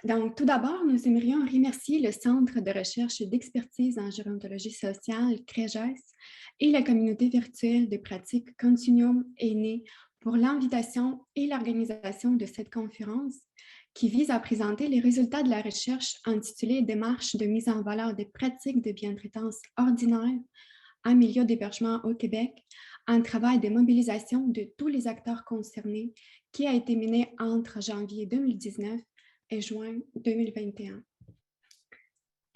Donc, tout d'abord, nous aimerions remercier le Centre de recherche et d'expertise en gérontologie sociale, CREGES, et la communauté virtuelle de pratique Continuum Aîné pour l'invitation et l'organisation de cette conférence qui vise à présenter les résultats de la recherche intitulée Démarche de mise en valeur des pratiques de bientraitance ordinaire en milieu d'hébergement au Québec, un travail de mobilisation de tous les acteurs concernés qui a été mené entre janvier 2019 et juin 2021.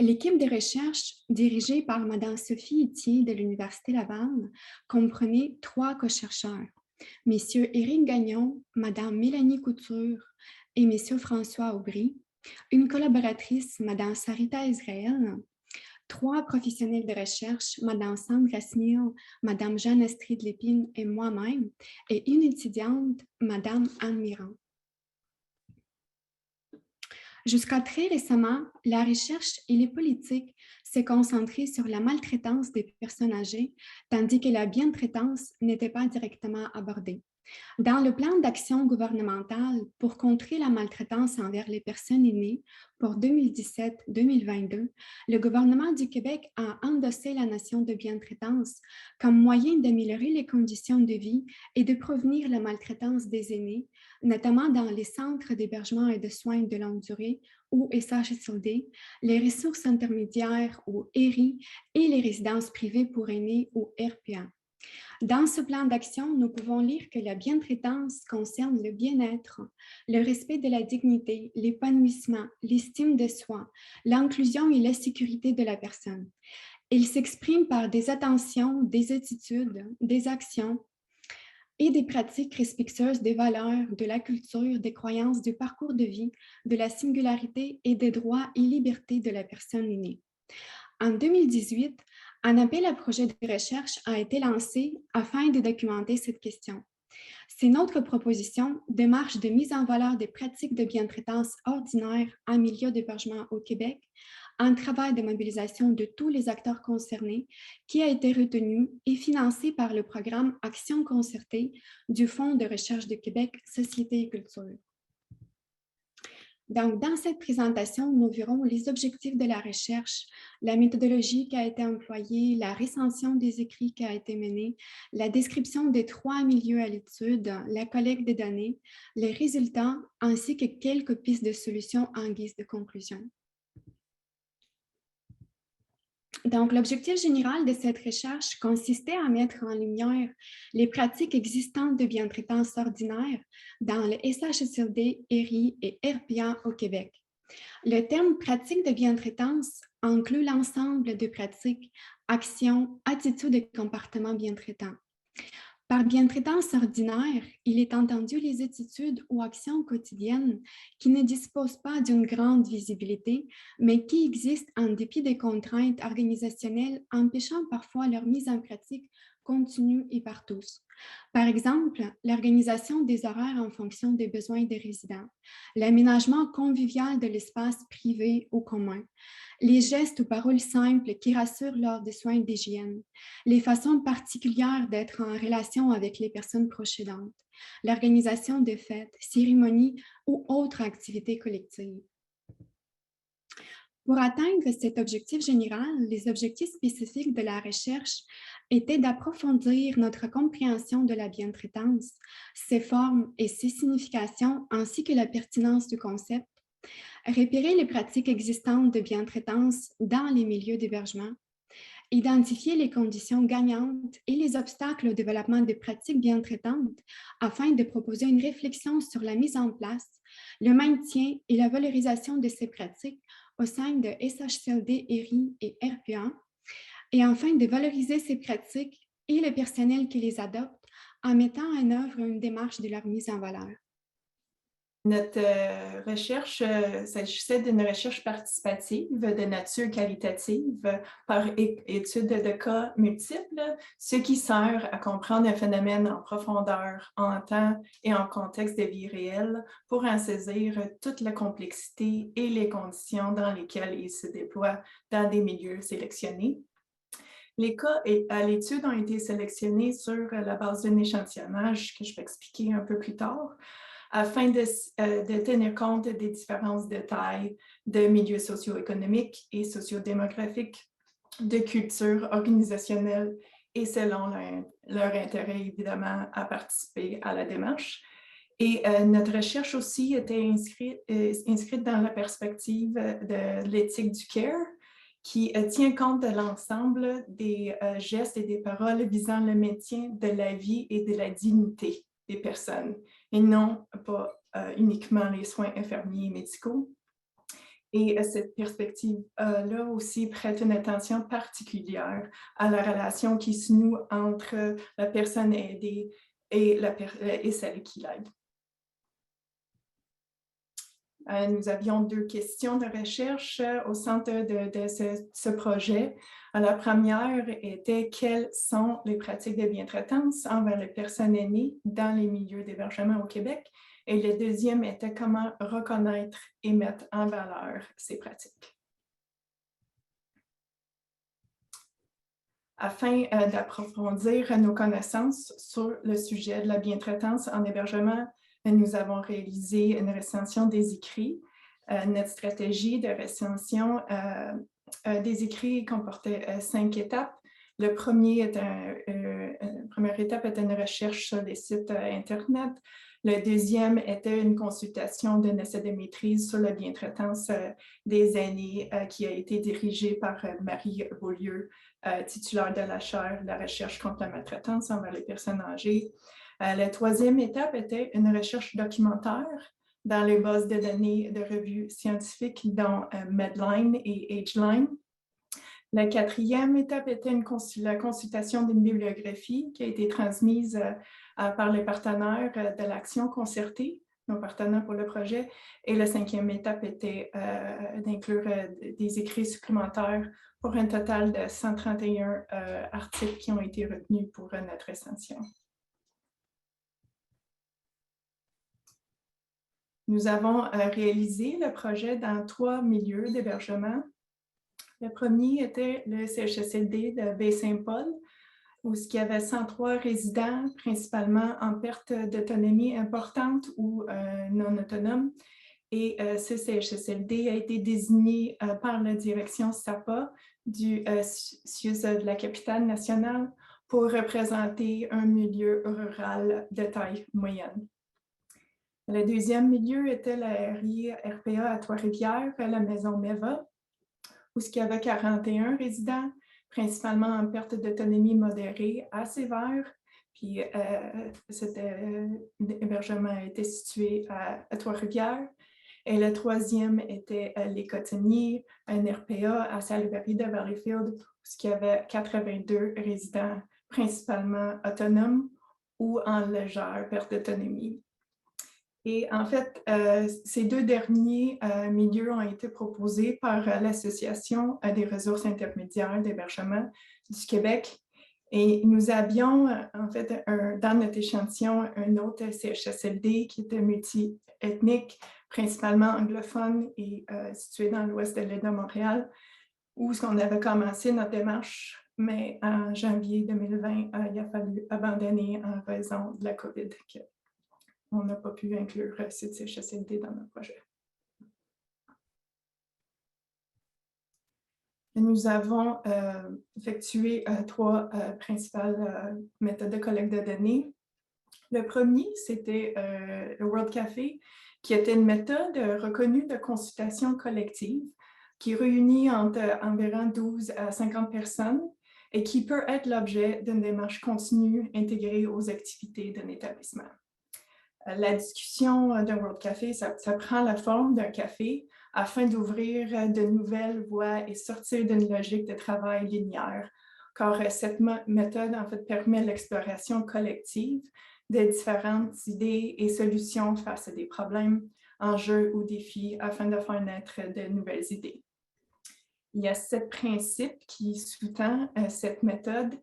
L'équipe de recherche, dirigée par Mme Sophie Itier de l'Université Laval, comprenait 3 co-chercheurs, M. Éric Gagnon, Mme Mélanie Couture et M. François Aubry, une collaboratrice, Mme Sarita Israël, 3 professionnels de recherche, Mme Sandra Smil, Mme Jeanne Astrid Lépine et moi-même, et une étudiante, Mme Anne Mirand. Jusqu'à très récemment, la recherche et les politiques s'est concentrée sur la maltraitance des personnes âgées, tandis que la bientraitance n'était pas directement abordée. Dans le plan d'action gouvernemental pour contrer la maltraitance envers les personnes aînées pour 2017-2022, le gouvernement du Québec a endossé la notion de bientraitance comme moyen d'améliorer les conditions de vie et de prévenir la maltraitance des aînés, notamment dans les centres d'hébergement et de soins de longue durée ou SHSLD, les ressources intermédiaires ou ERI et les résidences privées pour aînés ou RPA. Dans ce plan d'action, nous pouvons lire que la bientraitance concerne le bien-être, le respect de la dignité, l'épanouissement, l'estime de soi, l'inclusion et la sécurité de la personne. Il s'exprime par des attentions, des attitudes, des actions et des pratiques respectueuses des valeurs, de la culture, des croyances, du parcours de vie, de la singularité et des droits et libertés de la personne aînée. En 2018, un appel à projet de recherche a été lancé afin de documenter cette question. C'est notre proposition, démarche de mise en valeur des pratiques de bientraitance ordinaire en milieu d'hébergement au Québec, un travail de mobilisation de tous les acteurs concernés qui a été retenu et financé par le programme Action concertée du Fonds de recherche de Québec, Société et Culture. Donc, dans cette présentation, nous verrons les objectifs de la recherche, la méthodologie qui a été employée, la recension des écrits qui a été menée, la description des 3 milieux à l'étude, la collecte des données, les résultats, ainsi que quelques pistes de solutions en guise de conclusion. Donc, l'objectif général de cette recherche consistait à mettre en lumière les pratiques existantes de bientraitance ordinaire dans le SHSLD, ERI et RPA au Québec. Le terme pratique de bientraitance inclut l'ensemble de pratiques, actions, attitudes et comportements bientraitants. Par bientraitance ordinaire, il est entendu les attitudes ou actions quotidiennes qui ne disposent pas d'une grande visibilité, mais qui existent en dépit des contraintes organisationnelles empêchant parfois leur mise en pratique continue et par tous. Par exemple, l'organisation des horaires en fonction des besoins des résidents, l'aménagement convivial de l'espace privé ou commun, les gestes ou paroles simples qui rassurent lors des soins d'hygiène, les façons particulières d'être en relation avec les personnes proches aidantes, l'organisation de fêtes, cérémonies ou autres activités collectives. Pour atteindre cet objectif général, les objectifs spécifiques de la recherche étaient d'approfondir notre compréhension de la bientraitance, ses formes et ses significations, ainsi que la pertinence du concept, repérer les pratiques existantes de bientraitance dans les milieux d'hébergement, identifier les conditions gagnantes et les obstacles au développement de pratiques bientraitantes afin de proposer une réflexion sur la mise en place, le maintien et la valorisation de ces pratiques au sein de SHSLD, ERI et RPA, et enfin de valoriser ces pratiques et le personnel qui les adopte en mettant en œuvre une démarche de leur mise en valeur. Notre recherche s'agissait d'une recherche participative de nature qualitative par étude de cas multiples, ce qui sert à comprendre un phénomène en profondeur, en temps et en contexte de vie réelle pour en saisir toute la complexité et les conditions dans lesquelles il se déploie dans des milieux sélectionnés. Les cas à l'étude ont été sélectionnés sur la base d'un échantillonnage que je vais expliquer un peu plus tard. afin de tenir compte des différences de taille, de milieux socio-économiques et sociodémographiques, de culture organisationnelle et selon leur intérêt, évidemment, à participer à la démarche. Et notre recherche aussi était inscrite dans la perspective de l'éthique du care, qui tient compte de l'ensemble des gestes et des paroles visant le maintien de la vie et de la dignité des personnes, et non pas uniquement les soins infirmiers et médicaux. Et cette perspective-là aussi prête une attention particulière à la relation qui se noue entre la personne aidée et celle qui l'aide. Nous avions 2 questions de recherche au centre de ce projet. La première était: quelles sont les pratiques de bientraitance envers les personnes aînées dans les milieux d'hébergement au Québec? Et le deuxième était: comment reconnaître et mettre en valeur ces pratiques? Afin d'approfondir nos connaissances sur le sujet de la bientraitance en hébergement, nous avons réalisé une recension des écrits. Notre stratégie de recension des écrits comportait 5 étapes. La première étape était une recherche sur les sites Internet. Le deuxième était une consultation d'un essai de maîtrise sur la bientraitance des aînés qui a été dirigée par Marie Beaulieu, titulaire de la chaire de la recherche contre la maltraitance envers les personnes âgées. La troisième étape était une recherche documentaire dans les bases de données de revues scientifiques, dont Medline et AgeLine. La quatrième étape était la consultation d'une bibliographie qui a été transmise par les partenaires de l'action concertée, nos partenaires pour le projet. Et la cinquième étape était d'inclure des écrits supplémentaires pour un total de 131 articles qui ont été retenus pour notre recension. Nous avons réalisé le projet dans 3 milieux d'hébergement. Le premier était le CHSLD de Baie-Saint-Paul, où il y avait 103 résidents, principalement en perte d'autonomie importante ou non autonomes. Et ce CHSLD a été désigné par la direction SAPA du CIUS de la capitale nationale pour représenter un milieu rural de taille moyenne. Le deuxième milieu était la RIA-RPA à Trois-Rivières, la maison MEVA, où il y avait 41 résidents, principalement en perte d'autonomie modérée à sévère. Puis cet hébergement était situé à Trois-Rivières. Et le troisième était les Cotonniers, un RPA à Salisbury de Valleyfield, où il y avait 82 résidents, principalement autonomes ou en légère perte d'autonomie. Et en fait, ces 2 derniers milieux ont été proposés par l'Association des ressources intermédiaires d'hébergement du Québec. Et nous avions, en fait, dans notre échantillon, un autre CHSLD qui était multi-ethnique, principalement anglophone et situé dans l'ouest de l'île de Montréal, où on avait commencé notre démarche, mais en janvier 2020, il a fallu abandonner en raison de la COVID. On n'a pas pu inclure ce CHSLD dans notre projet. Nous avons effectué 3 principales méthodes de collecte de données. Le premier, c'était le World Café, qui était une méthode reconnue de consultation collective qui réunit entre environ 12 à 50 personnes et qui peut être l'objet d'une démarche continue intégrée aux activités d'un établissement. La discussion d'un World Café, ça prend la forme d'un café afin d'ouvrir de nouvelles voies et sortir d'une logique de travail linéaire, car cette méthode en fait permet l'exploration collective de différentes idées et solutions face à des problèmes, enjeux ou défis afin de faire naître de nouvelles idées. Il y a 7 principes qui sous-tendent cette méthode,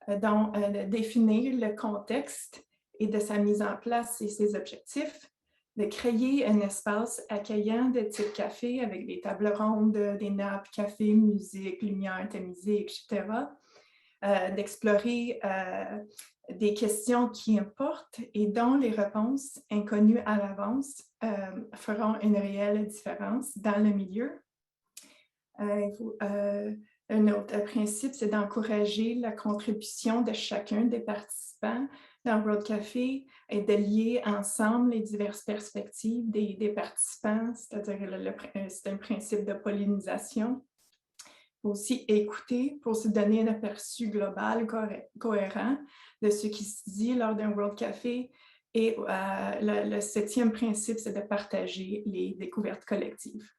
dont définir le contexte et de sa mise en place et ses objectifs, de créer un espace accueillant de type café avec des tables rondes, des nappes, café, musique, lumière tamisée, etc. d'explorer des questions qui importent et dont les réponses inconnues à l'avance feront une réelle différence dans le milieu. Un autre principe, c'est d'encourager la contribution de chacun des participants dans World Café et de lier ensemble les diverses perspectives des participants, c'est-à-dire c'est un principe de pollinisation. Aussi écouter pour se donner un aperçu global cohérent de ce qui se dit lors d'un World Café. Et le 7e principe, c'est de partager les découvertes collectives.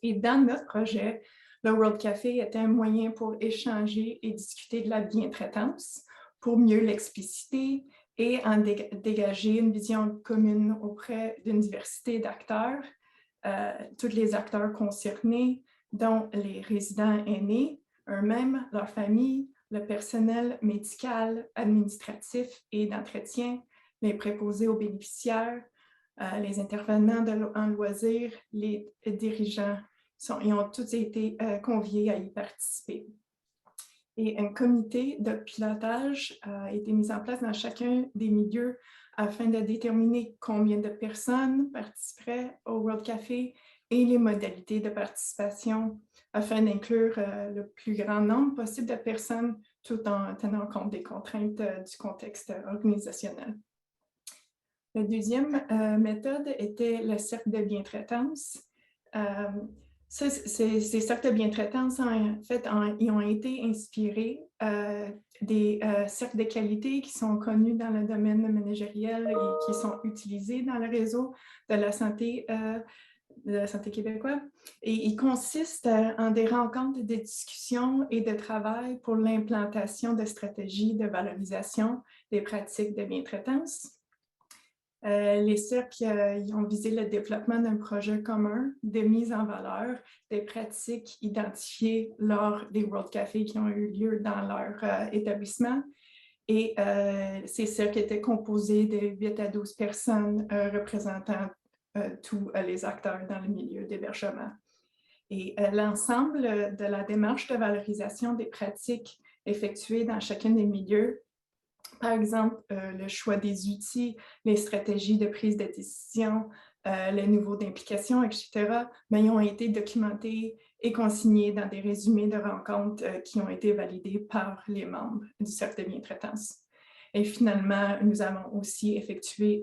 Et dans notre projet, le World Café est un moyen pour échanger et discuter de la bientraitance, pour mieux l'expliciter et en dégager une vision commune auprès d'une diversité d'acteurs, tous les acteurs concernés, dont les résidents aînés, eux-mêmes, leurs familles, le personnel médical, administratif et d'entretien, les préposés aux bénéficiaires, les intervenants en loisirs, les dirigeants. Ils ont tous été conviés à y participer. Et un comité de pilotage a été mis en place dans chacun des milieux afin de déterminer combien de personnes participeraient au World Café et les modalités de participation afin d'inclure le plus grand nombre possible de personnes tout en tenant compte des contraintes du contexte organisationnel. La deuxième méthode était le cercle de bientraitance. Ces cercles de bientraitance, en fait, ils ont été inspirés des cercles de qualité qui sont connus dans le domaine managériel et qui sont utilisés dans le réseau de la santé québécois. Et ils consistent en des rencontres, des discussions et de travail pour l'implantation de stratégies de valorisation des pratiques de bientraitance. Les cercles ont visé le développement d'un projet commun de mise en valeur des pratiques identifiées lors des World Café qui ont eu lieu dans leur établissement. Et ces cercles étaient composés de 8 à 12 personnes représentant tous les acteurs dans le milieu d'hébergement. Et l'ensemble de la démarche de valorisation des pratiques effectuées dans chacun des milieux, par exemple, le choix des outils, les stratégies de prise de décision, les niveaux d'implication, etc., mais ils ont été documentés et consignés dans des résumés de rencontres qui ont été validés par les membres du cercle de bientraitance. Et finalement, nous avons aussi effectué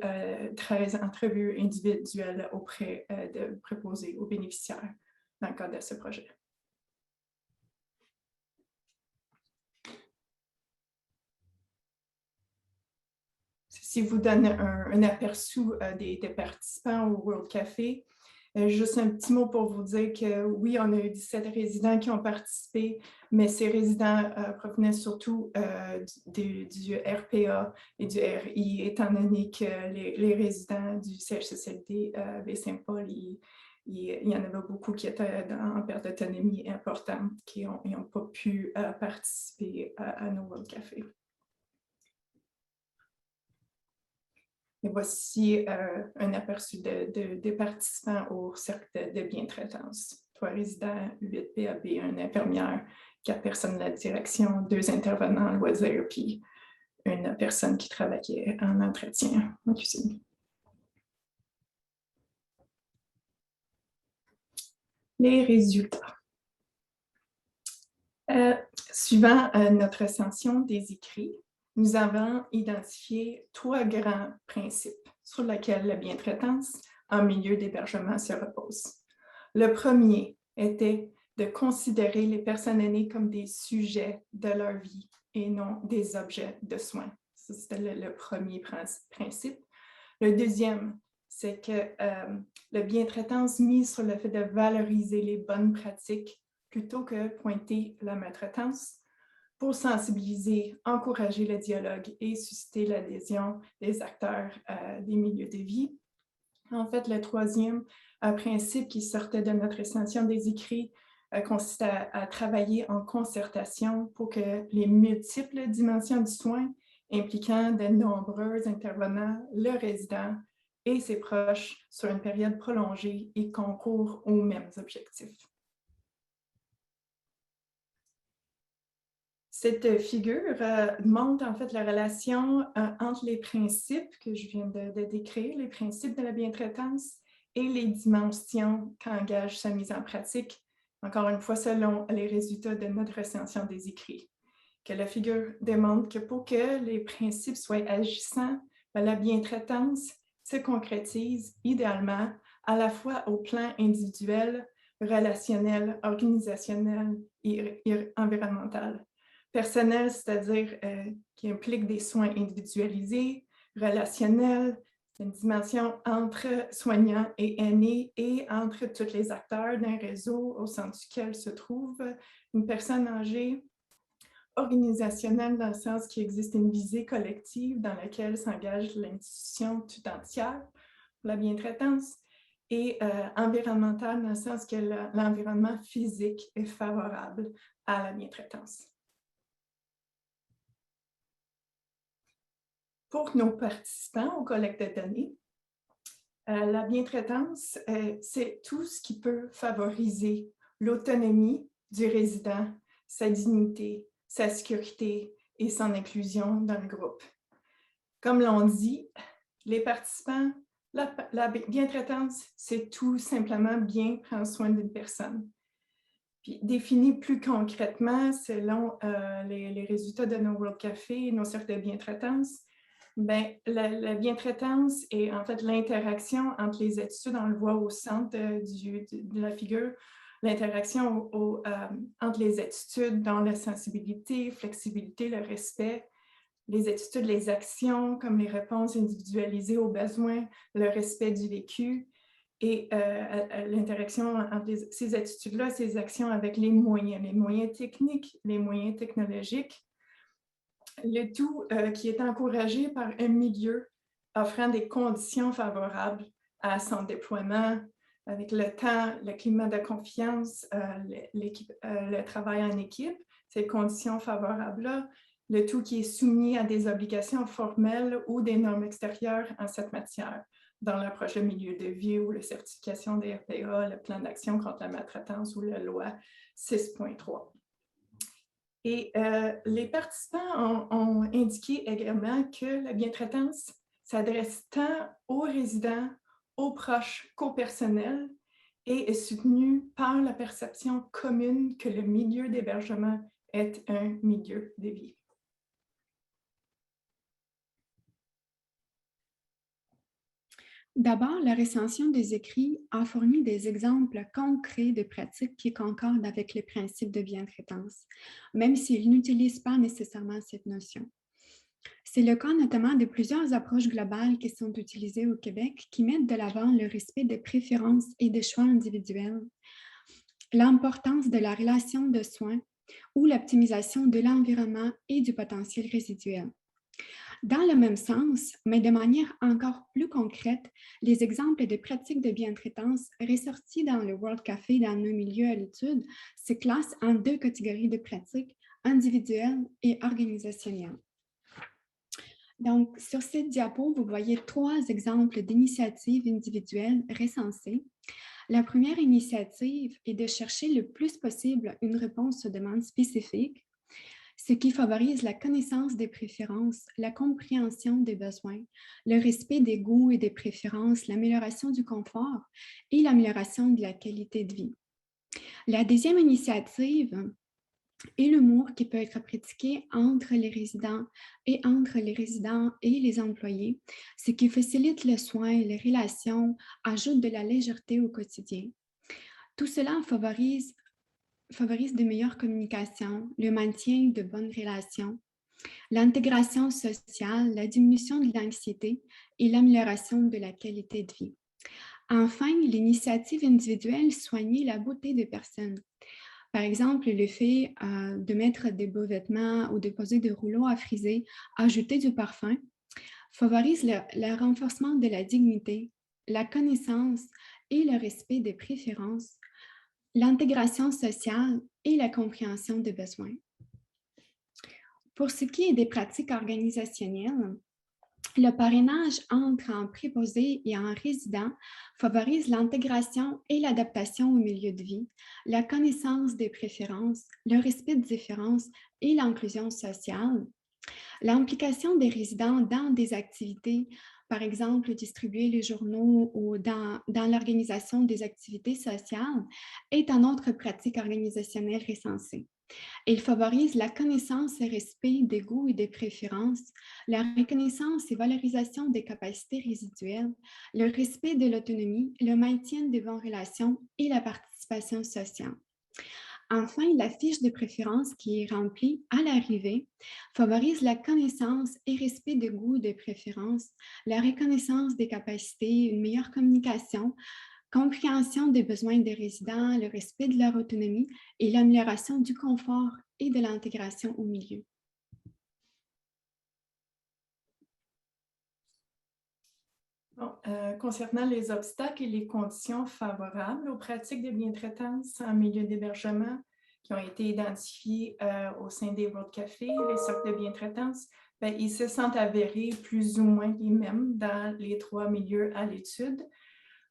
13 entrevues individuelles auprès de préposés aux bénéficiaires dans le cadre de ce projet. Ceci vous donne un aperçu des participants au World Café. Juste un petit mot pour vous dire que oui, on a eu 17 résidents qui ont participé, mais ces résidents provenaient surtout du RPA et du RI, étant donné que les résidents du CHSLD Baie-Saint-Paul, il y en avait beaucoup qui étaient en perte d'autonomie importante, qui n'ont pas pu participer à nos World Café. Et voici un aperçu des participants au cercle de bientraitance. 3 résidents, 8 PAB, 1 infirmière, 4 personnes de la direction, 2 intervenants en loisirs, puis une personne qui travaillait en entretien en cuisine. Les résultats. Suivant notre recension des écrits, nous avons identifié 3 grands principes sur lesquels la bientraitance en milieu d'hébergement se repose. Le premier était de considérer les personnes aînées comme des sujets de leur vie et non des objets de soins. C'était le premier principe. Le deuxième, c'est que la bientraitance mise sur le fait de valoriser les bonnes pratiques plutôt que pointer la maltraitance, pour sensibiliser, encourager le dialogue et susciter l'adhésion des acteurs des milieux de vie. En fait, le troisième principe qui sortait de notre recension des écrits consiste à travailler en concertation pour que les multiples dimensions du soin impliquant de nombreux intervenants, le résident et ses proches sur une période prolongée et concourent aux mêmes objectifs. Cette figure montre en fait la relation entre les principes que je viens de décrire, les principes de la bientraitance et les dimensions qu'engage sa mise en pratique, encore une fois selon les résultats de notre recension des écrits. Que la figure démontre que pour que les principes soient agissants, la bientraitance se concrétise idéalement à la fois au plan individuel, relationnel, organisationnel et environnemental. Personnel, c'est-à-dire qui implique des soins individualisés, relationnels, une dimension entre soignants et aînés et entre tous les acteurs d'un réseau au sein duquel se trouve une personne âgée, organisationnelle dans le sens qu'il existe une visée collective dans laquelle s'engage l'institution tout entière pour la bientraitance, et environnementale dans le sens que l'environnement physique est favorable à la bientraitance. Pour nos participants aux collectes de données, la bientraitance, c'est tout ce qui peut favoriser l'autonomie du résident, sa dignité, sa sécurité et son inclusion dans le groupe. Comme l'on dit, les participants, la bientraitance, c'est tout simplement bien prendre soin d'une personne. Puis, défini plus concrètement, selon les résultats de nos World Café et nos cercles de bientraitance, la bientraitance est en fait l'interaction entre les attitudes, on le voit au centre de la figure, l'interaction entre les attitudes dans la sensibilité, flexibilité, le respect, les attitudes, les actions comme les réponses individualisées aux besoins, le respect du vécu et l'interaction entre ces attitudes-là, ces actions avec les moyens techniques, les moyens technologiques, le tout qui est encouragé par un milieu offrant des conditions favorables à son déploiement, avec le temps, le climat de confiance, le travail en équipe, ces conditions favorables-là, le tout qui est soumis à des obligations formelles ou des normes extérieures en cette matière, dans l'approche de milieu de vie ou la certification des RPA, le plan d'action contre la maltraitance ou la loi 6.3. Et les participants ont indiqué également que la bientraitance s'adresse tant aux résidents, aux proches qu'au personnel et est soutenue par la perception commune que le milieu d'hébergement est un milieu de vie. D'abord, la recension des écrits a fourni des exemples concrets de pratiques qui concordent avec les principes de bientraitance, même s'ils n'utilisent pas nécessairement cette notion. C'est le cas notamment de plusieurs approches globales qui sont utilisées au Québec qui mettent de l'avant le respect des préférences et des choix individuels, l'importance de la relation de soins ou l'optimisation de l'environnement et du potentiel résiduel. Dans le même sens, mais de manière encore plus concrète, les exemples de pratiques de bientraitance ressortis dans le World Café dans nos milieux à l'étude se classent en deux catégories de pratiques, individuelles et organisationnelles. Donc, sur cette diapo, vous voyez 3 exemples d'initiatives individuelles recensées. La première initiative est de chercher le plus possible une réponse aux demandes spécifiques, ce qui favorise la connaissance des préférences, la compréhension des besoins, le respect des goûts et des préférences, l'amélioration du confort et l'amélioration de la qualité de vie. La deuxième initiative est l'humour qui peut être pratiqué entre les résidents et les employés, ce qui facilite le soin et les relations, ajoute de la légèreté au quotidien. Tout cela favorise de meilleures communications, le maintien de bonnes relations, l'intégration sociale, la diminution de l'anxiété et l'amélioration de la qualité de vie. Enfin, l'initiative individuelle soignait la beauté des personnes. Par exemple, le fait de mettre des beaux vêtements ou de poser des rouleaux à friser, ajouter du parfum, favorise le renforcement de la dignité, la connaissance et le respect des préférences, l'intégration sociale et la compréhension des besoins. Pour ce qui est des pratiques organisationnelles, Le parrainage entre en préposé et en résident favorise l'intégration et l'adaptation au milieu de vie, la connaissance des préférences, le respect des différences et l'inclusion sociale. L'implication des résidents dans des activités, par exemple distribuer les journaux ou dans l'organisation des activités sociales, est une autre pratique organisationnelle recensée. Il favorise la connaissance et respect des goûts et des préférences, la reconnaissance et valorisation des capacités résiduelles, le respect de l'autonomie, le maintien des bonnes relations et la participation sociale. Enfin, la fiche de préférence qui est remplie à l'arrivée favorise la connaissance et respect des goûts et des préférences, la reconnaissance des capacités, une meilleure communication, compréhension des besoins des résidents, le respect de leur autonomie et l'amélioration du confort et de l'intégration au milieu. Bon, concernant les obstacles et les conditions favorables aux pratiques de bientraitance en milieu d'hébergement qui ont été identifiés au sein des World Café, les cercles de bientraitance, ils se sentent avérés plus ou moins les mêmes dans les 3 milieux à l'étude.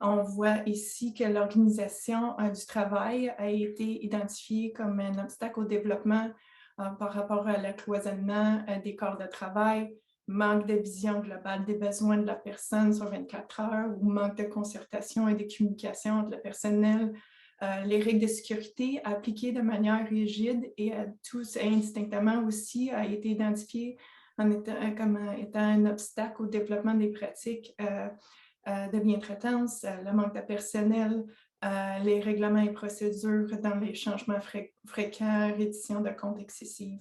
On voit ici que l'organisation du travail a été identifiée comme un obstacle au développement par rapport à le cloisonnement des corps de travail, manque de vision globale des besoins de la personne sur 24 heures ou manque de concertation et de communication entre le personnel. Les règles de sécurité appliquées de manière rigide et à tous indistinctement aussi a été identifiées comme étant un obstacle au développement des pratiques de bientraitance, le manque de personnel, les règlements et procédures dans les changements fréquents, reddition de comptes excessives.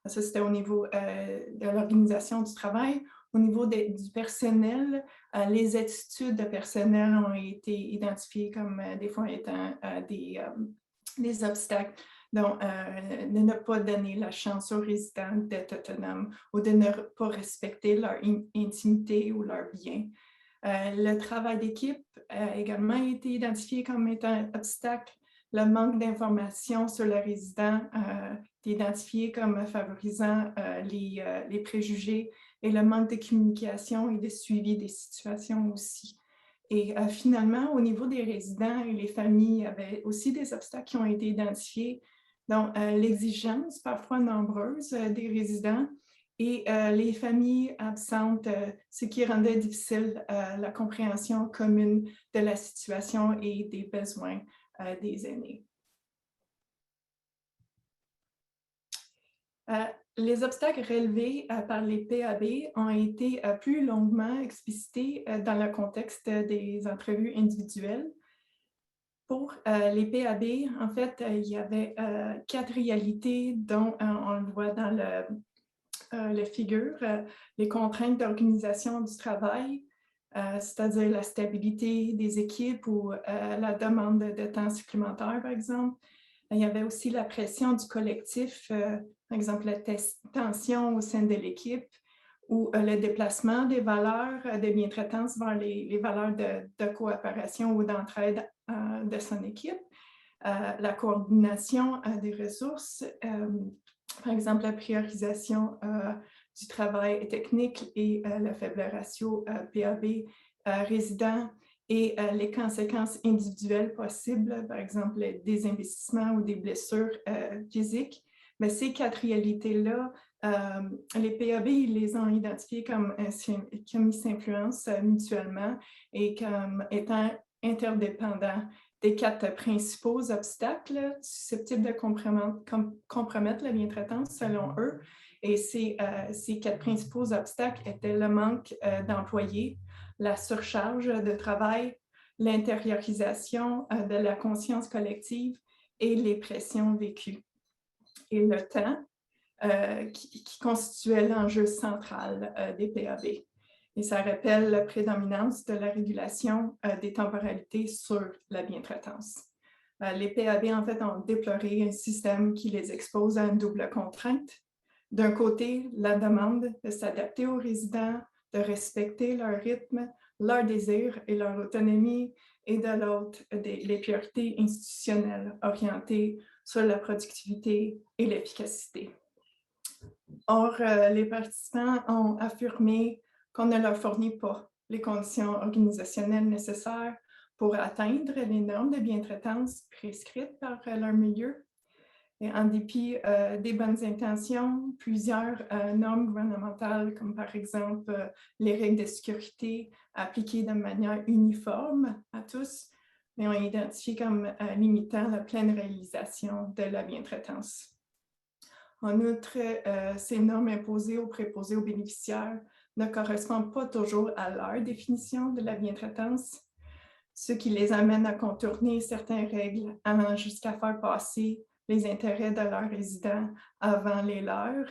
Ça, c'était au niveau de l'organisation du travail. Au niveau du personnel, les attitudes de personnel ont été identifiées comme des fois étant des obstacles. Donc, de ne pas donner la chance aux résidents d'être autonomes ou de ne pas respecter leur intimité ou leur bien. Le travail d'équipe a également été identifié comme étant un obstacle. Le manque d'informations sur le résident est identifié comme favorisant les préjugés et le manque de communication et de suivi des situations aussi. Et finalement, au niveau des résidents et les familles, il y avait aussi des obstacles qui ont été identifiés, dont l'exigence parfois nombreuse des résidents et les familles absentes, ce qui rendait difficile la compréhension commune de la situation et des besoins des aînés. Les obstacles relevés par les PAB ont été plus longuement explicités dans le contexte des entrevues individuelles. Pour les PAB, en fait, il y avait 4 réalités dont on le voit dans les figures, les contraintes d'organisation du travail, c'est-à-dire la stabilité des équipes ou la demande de temps supplémentaire, par exemple. Il y avait aussi la pression du collectif, par exemple la tension au sein de l'équipe ou le déplacement des valeurs de bientraitance vers les valeurs de coopération ou d'entraide de son équipe. La coordination des ressources, par exemple la priorisation du travail technique et le faible ratio PAB résident et les conséquences individuelles possibles, par exemple des investissements ou des blessures physiques. Mais ces 4 réalités-là, les PAB, ils les ont identifiées comme ils s'influencent mutuellement et comme étant interdépendants des 4 principaux obstacles susceptibles de compromettre la bientraitance selon eux. Et ces 4 principaux obstacles étaient le manque d'employés, la surcharge de travail, l'intériorisation de la conscience collective et les pressions vécues. Et le temps, qui constituait l'enjeu central des PAB. Et ça rappelle la prédominance de la régulation des temporalités sur la bientraitance. Les PAB, en fait, ont déploré un système qui les expose à une double contrainte. D'un côté, la demande de s'adapter aux résidents, de respecter leur rythme, leurs désirs et leur autonomie, et de l'autre, les priorités institutionnelles orientées sur la productivité et l'efficacité. Or, les participants ont affirmé qu'on ne leur fournit pas les conditions organisationnelles nécessaires pour atteindre les normes de bientraitance prescrites par leur milieu. Et en dépit des bonnes intentions, plusieurs normes gouvernementales, comme par exemple les règles de sécurité appliquées de manière uniforme à tous, mais ont identifié comme limitant la pleine réalisation de la bientraitance. En outre, ces normes imposées aux préposés aux bénéficiaires ne correspondent pas toujours à leur définition de la bientraitance, ce qui les amène à contourner certaines règles, allant jusqu'à faire passer les intérêts de leurs résidents avant les leurs.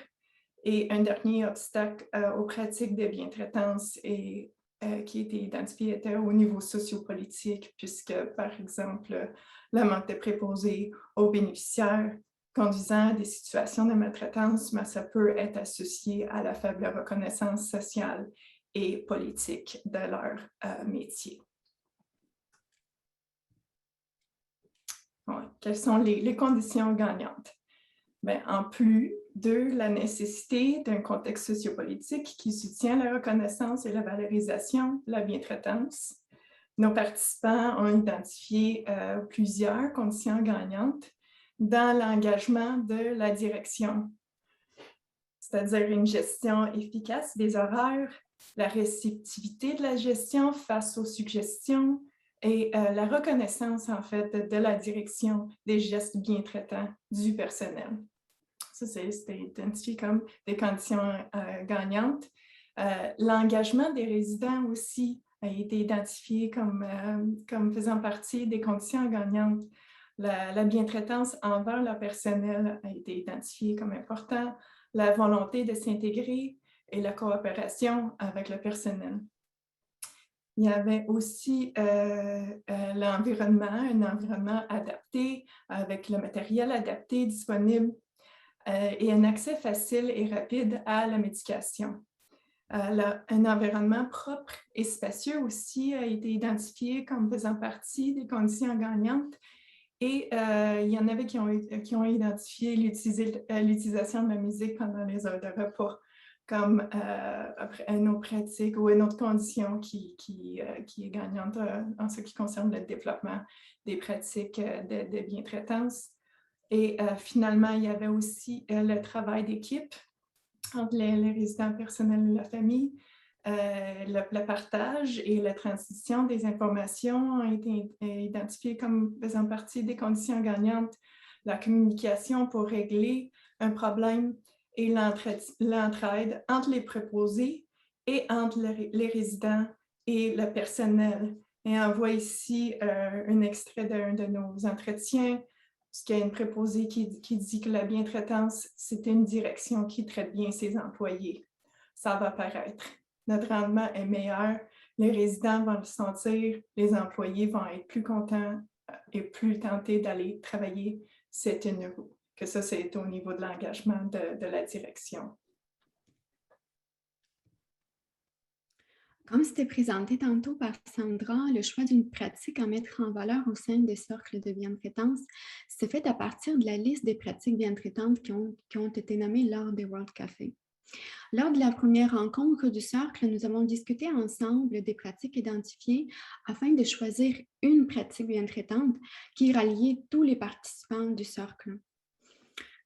Et un dernier obstacle aux pratiques de bientraitance qui a été identifié était au niveau sociopolitique, puisque, par exemple, le manque de préposés aux bénéficiaires conduisant à des situations de maltraitance, mais ça peut être associé à la faible reconnaissance sociale et politique de leur métier. Ouais. Quelles sont les conditions gagnantes? Bien, en plus de la nécessité d'un contexte sociopolitique qui soutient la reconnaissance et la valorisation de la bientraitance, nos participants ont identifié plusieurs conditions gagnantes dans l'engagement de la direction, c'est-à-dire une gestion efficace des horaires, la réceptivité de la gestion face aux suggestions, et la reconnaissance, en fait, de la direction des gestes bientraitants du personnel. Ça, c'était identifié comme des conditions gagnantes. L'engagement des résidents aussi a été identifié comme faisant partie des conditions gagnantes. La bientraitance envers le personnel a été identifiée comme important. La volonté de s'intégrer et la coopération avec le personnel. Il y avait aussi l'environnement, un environnement adapté, avec le matériel adapté disponible et un accès facile et rapide à la médication. Un environnement propre et spacieux aussi a été identifié comme faisant partie des conditions gagnantes. Et il y en avait qui ont identifié l'utilisation de la musique pendant les heures de repas comme une autre pratique ou une autre condition qui est gagnante en ce qui concerne le développement des pratiques de bientraitance. Et finalement, il y avait aussi le travail d'équipe entre les résidents personnels et la famille. Le partage et la transition des informations ont été identifiés comme faisant partie des conditions gagnantes. La communication pour régler un problème et l'entraide entre les préposés et entre les résidents et le personnel. Et on voit ici un extrait d'un de nos entretiens, puisqu'il y a une préposée qui dit que la bientraitance, c'est une direction qui traite bien ses employés. Ça va paraître. Notre rendement est meilleur, les résidents vont le sentir, les employés vont être plus contents et plus tentés d'aller travailler. C'est une roue. Que ça, c'est au niveau de l'engagement de la direction. Comme c'était présenté tantôt par Sandra, le choix d'une pratique à mettre en valeur au sein des cercles de bientraitance s'est fait à partir de la liste des pratiques bientraitantes qui ont été nommées lors des World Café. Lors de la première rencontre du cercle, nous avons discuté ensemble des pratiques identifiées afin de choisir une pratique bientraitante qui ralliait tous les participants du cercle.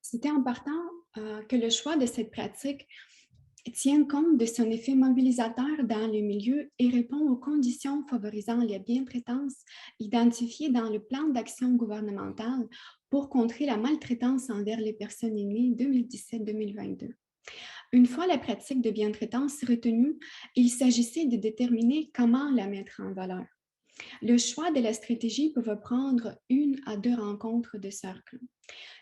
C'était important que le choix de cette pratique tienne compte de son effet mobilisateur dans le milieu et répond aux conditions favorisant la bientraitance identifiées dans le plan d'action gouvernemental pour contrer la maltraitance envers les personnes aînées 2017-2022. Une fois la pratique de bientraitance retenue, il s'agissait de déterminer comment la mettre en valeur. Le choix de la stratégie peut prendre 1 à 2 rencontres de cercle.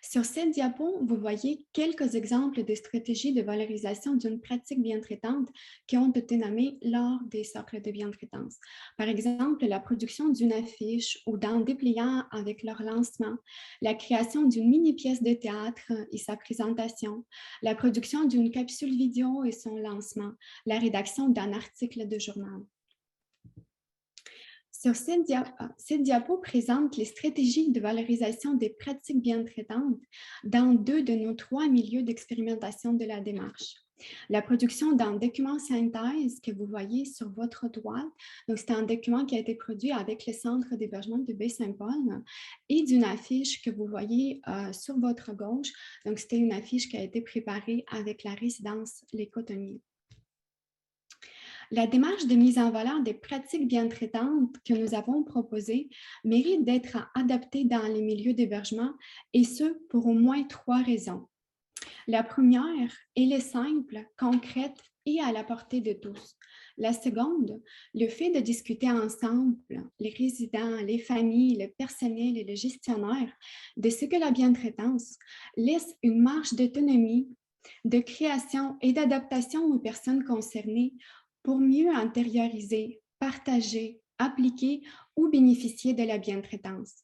Sur cette diapo, vous voyez quelques exemples de stratégies de valorisation d'une pratique bientraitante qui ont été nommées lors des cercles de bientraitance. Par exemple, la production d'une affiche ou d'un dépliant avec leur lancement, la création d'une mini-pièce de théâtre et sa présentation, la production d'une capsule vidéo et son lancement, la rédaction d'un article de journal. Sur cette diapo présente les stratégies de valorisation des pratiques bientraitantes dans 2 de nos 3 milieux d'expérimentation de la démarche. La production d'un document synthèse que vous voyez sur votre droite, donc c'est un document qui a été produit avec le centre d'hébergement de Baie-Saint-Paul et d'une affiche que vous voyez sur votre gauche. Donc c'était une affiche qui a été préparée avec la résidence Les Cotonniers. La démarche de mise en valeur des pratiques bien traitantes que nous avons proposées mérite d'être adaptée dans les milieux d'hébergement et ce pour au moins 3 raisons. La première, elle est simple, concrète et à la portée de tous. La seconde, le fait de discuter ensemble, les résidents, les familles, le personnel et le gestionnaire, de ce que la bientraitance laisse une marge d'autonomie, de création et d'adaptation aux personnes concernées pour mieux intérioriser, partager, appliquer ou bénéficier de la bientraitance.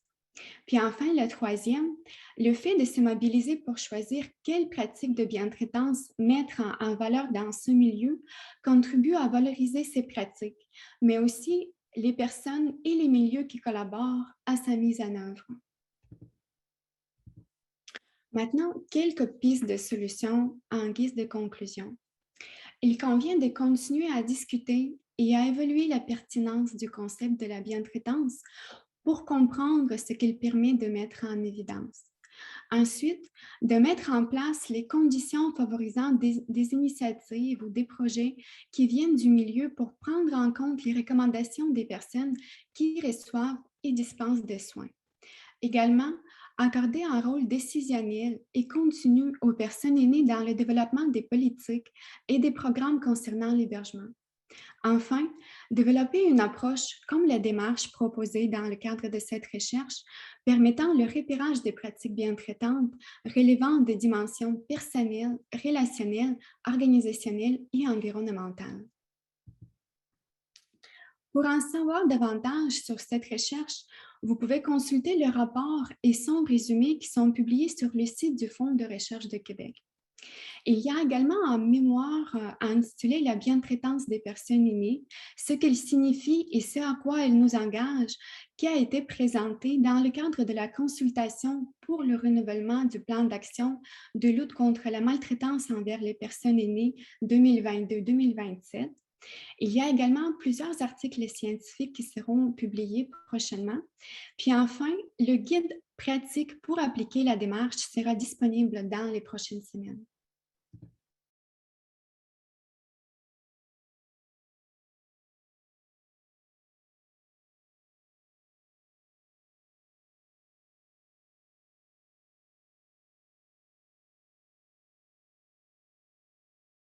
Puis enfin, le troisième, le fait de se mobiliser pour choisir quelles pratiques de bientraitance mettre en valeur dans ce milieu contribue à valoriser ces pratiques, mais aussi les personnes et les milieux qui collaborent à sa mise en œuvre. Maintenant, quelques pistes de solutions en guise de conclusion. Il convient de continuer à discuter et à évaluer la pertinence du concept de la bientraitance pour comprendre ce qu'il permet de mettre en évidence. Ensuite, de mettre en place les conditions favorisant des initiatives ou des projets qui viennent du milieu pour prendre en compte les recommandations des personnes qui reçoivent et dispensent des soins. Également, accorder un rôle décisionnel et continu aux personnes aînées dans le développement des politiques et des programmes concernant l'hébergement. Enfin, développer une approche comme la démarche proposée dans le cadre de cette recherche, permettant le repérage des pratiques bien traitantes relevant des dimensions personnelles, relationnelles, organisationnelles et environnementales. Pour en savoir davantage sur cette recherche, vous pouvez consulter le rapport et son résumé qui sont publiés sur le site du Fonds de recherche de Québec. Il y a également un mémoire intitulé La bientraitance des personnes aînées, ce qu'elle signifie et ce à quoi elle nous engage, qui a été présenté dans le cadre de la consultation pour le renouvellement du plan d'action de lutte contre la maltraitance envers les personnes aînées 2022-2027. Il y a également plusieurs articles scientifiques qui seront publiés prochainement. Puis enfin, le guide pratique pour appliquer la démarche sera disponible dans les prochaines semaines.